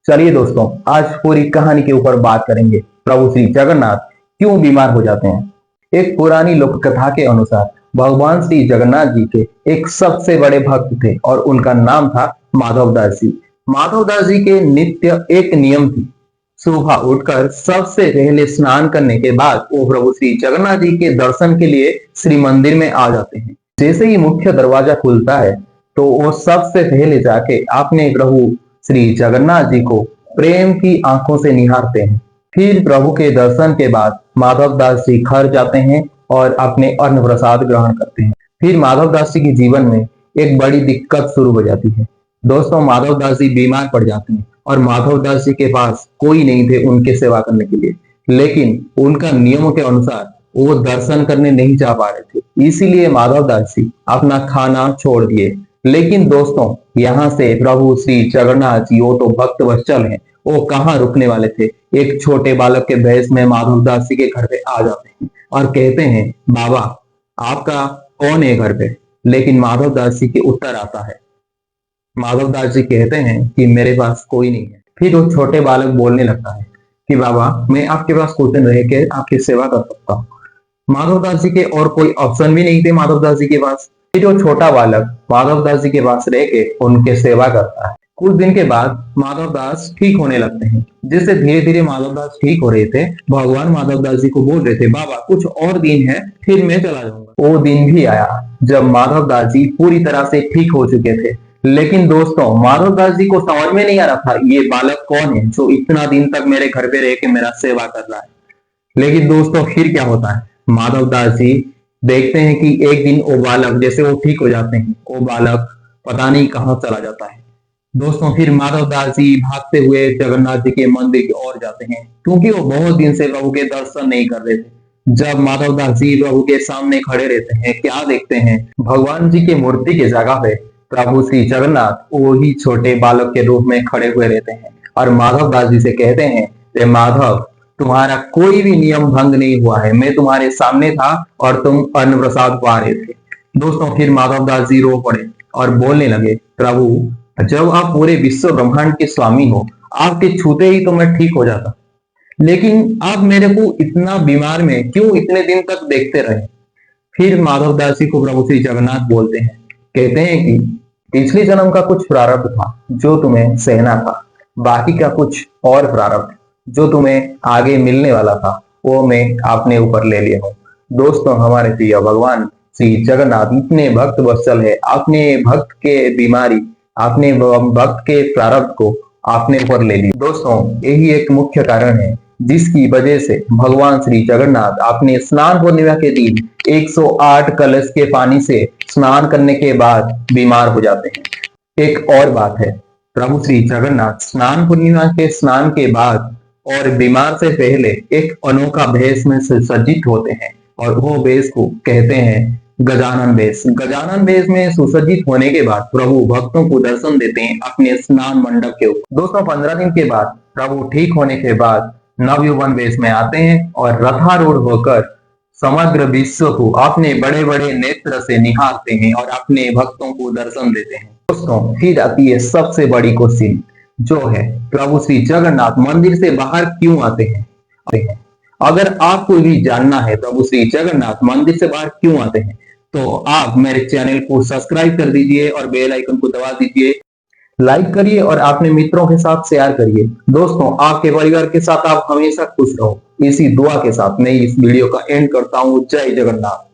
चलिए दोस्तों, आज पूरी कहानी के ऊपर बात करेंगे। प्रभु श्री जगन्नाथ क्यों बीमार हो जाते हैं। एक पुरानी लोक कथा के अनुसार भगवान श्री जगन्नाथ जी के एक सबसे बड़े भक्त थे और उनका नाम था माधव दास जी। माधव दास जी के नित्य एक नियम थी। सुबह उठकर सबसे पहले स्नान करने के बाद वो प्रभु श्री जगन्नाथ जी के दर्शन के लिए श्री मंदिर में आ जाते हैं। जैसे ही मुख्य दरवाजा खुलता है तो वो सबसे पहले जाके अपने प्रभु श्री जगन्नाथ जी को प्रेम की आंखों से निहारते हैं। फिर प्रभु के दर्शन के बाद माधव दास जी घर जाते हैं और अपने अन्न प्रसाद ग्रहण करते हैं। फिर माधव दास जी के जीवन में एक बड़ी दिक्कत शुरू हो जाती है। दोस्तों, माधव दास जी बीमार पड़ जाते हैं और माधव दास जी के पास कोई नहीं थे उनके सेवा करने के लिए। लेकिन उनका नियमों के अनुसार वो दर्शन करने नहीं जा पा रहे थे, इसीलिए माधव दास जी अपना खाना छोड़ दिए। लेकिन दोस्तों, यहाँ से प्रभु श्री जगन्नाथ जी, वो तो भक्त वत्सल हैं, वो कहाँ रुकने वाले थे। एक छोटे बालक के भेष में माधव दास जी के घर पे आ जाते हैं और कहते हैं, बाबा आपका कौन है घर पे। लेकिन माधव दास जी के उत्तर आता है, माधव दास जी कहते हैं कि मेरे पास कोई नहीं है। फिर वो छोटे बालक बोलने लगता है कि बाबा मैं आपके पास कुछ दिन रह के आपकी सेवा कर सकता हूँ। माधव दास जी के और कोई ऑप्शन भी नहीं थे माधव दास जी के पास। फिर वो छोटा बालक माधव दास जी के पास रह के उनके सेवा करता है। कुछ दिन के बाद माधव दास ठीक होने लगते हैं। जिससे धीरे धीरे माधव दास ठीक हो रहे थे, भगवान माधव दास जी को बोल रहे थे, बाबा कुछ और दिन है फिर मैं चला जाऊंगा। वो दिन भी आया जब माधव दास जी पूरी तरह से ठीक हो चुके थे। लेकिन दोस्तों, माधव दास जी को समझ में नहीं आ रहा था ये बालक कौन है जो इतना दिन तक मेरे घर पे रह के मेरा सेवा कर रहा है। लेकिन दोस्तों, फिर क्या होता है, माधव दास जी देखते हैं कि एक दिन वो बालक, जैसे वो ठीक हो जाते हैं, वो बालक पता नहीं कहाँ चला जाता है। दोस्तों, फिर माधव दास जी भागते हुए जगन्नाथ जी के मंदिर की ओर जाते हैं, क्योंकि वो बहुत दिन से प्रभु के दर्शन नहीं कर रहे थे। जब माधव दास जी प्रभु के सामने खड़े रहते हैं, क्या देखते हैं, भगवान जी की मूर्ति की जगह पे प्रभु श्री जगन्नाथ वही छोटे बालक के रूप में खड़े हुए रहते हैं और माधव दास जी से कहते हैं, माधव तुम्हारा कोई भी नियम भंग नहीं हुआ है, मैं तुम्हारे सामने था और तुम अन्न प्रसाद पा रहे थे। दोस्तों, फिर माधव दास जी रो पड़े और बोलने लगे, प्रभु जब आप पूरे विश्व ब्रह्मांड के स्वामी हो, आपके छूते ही तो मैं ठीक हो जाता, लेकिन आप मेरे को इतना बीमार में क्यों इतने दिन तक देखते रहे। फिर माधव दास जी को प्रभु श्री जगन्नाथ बोलते हैं, कहते हैं कि पिछले जन्म का कुछ प्रारब्ध था जो तुम्हें सहना था, बाकी का कुछ और प्रारब्ध जो तुम्हें आगे मिलने वाला था वो मैं अपने ऊपर ले लिया हूँ। दोस्तों, हमारे प्रिय भगवान श्री जगन्नाथ इतने भक्त वत्सल है, अपने भक्त के बीमारी, अपने भक्त के प्रारब्ध को अपने ऊपर ले लिया। दोस्तों, यही एक मुख्य कारण है जिसकी वजह से भगवान श्री जगन्नाथ अपने स्नान पूर्णिमा के दिन 108 कलश के पानी से स्नान करने के बाद बीमार हो जाते हैं। एक और बात है, प्रभु श्री जगन्नाथ स्नान पूर्णिमा के स्नान के बाद और बीमार से पहले एक अनोखा भेष में सुसज्जित होते हैं और वो भेष को कहते हैं गजानन भेष। गजानन भेष में सुसज्जित होने के बाद प्रभु भक्तों को दर्शन देते हैं अपने स्नान मंडप के ऊपर। दोस्तों, 15 दिन के बाद प्रभु ठीक होने के बाद नवयुवन वेश में आते हैं और रथारूढ़ होकर समग्र विश्व को अपने बड़े बड़े नेत्र से निहारते हैं और अपने भक्तों को दर्शन देते हैं। दोस्तों, फिर आती है सबसे बड़ी क्वेश्चन, जो है प्रभु श्री जगन्नाथ मंदिर से बाहर क्यों आते हैं। अगर आपको भी जानना है प्रभु श्री जगन्नाथ मंदिर से बाहर क्यों आते हैं, तो आप मेरे चैनल को सब्सक्राइब कर दीजिए और बेल आइकन को दबा दीजिए, लाइक करिए और अपने मित्रों के साथ शेयर करिए। दोस्तों, आपके परिवार के साथ आप हमेशा खुश रहो, इसी दुआ के साथ मैं इस वीडियो का एंड करता हूँ। जय जगन्नाथ।